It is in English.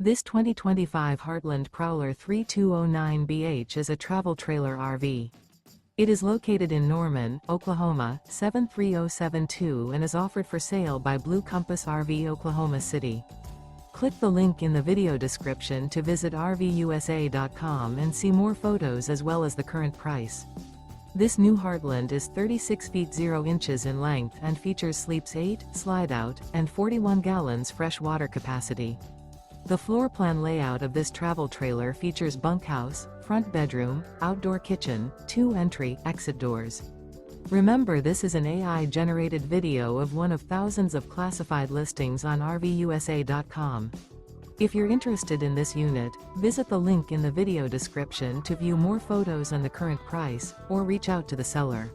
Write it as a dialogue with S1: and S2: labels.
S1: This 2025 Heartland Prowler 3209BH is a travel trailer RV. It is located in Norman, Oklahoma, 73072 and is offered for sale by Blue Compass RV Oklahoma City. Click the link in the video description to visit RVUSA.com and see more photos as well as the current price. This new Heartland is 36 feet 0 inches in length and features sleeps 8, slide-out, and 41 gallons fresh water capacity. The floor plan layout of this travel trailer features bunkhouse, front bedroom, outdoor kitchen, 2 entry/exit doors. Remember, this is an AI-generated video of one of thousands of classified listings on RVUSA.com. If you're interested in this unit, visit the link in the video description to view more photos and the current price, or reach out to the seller.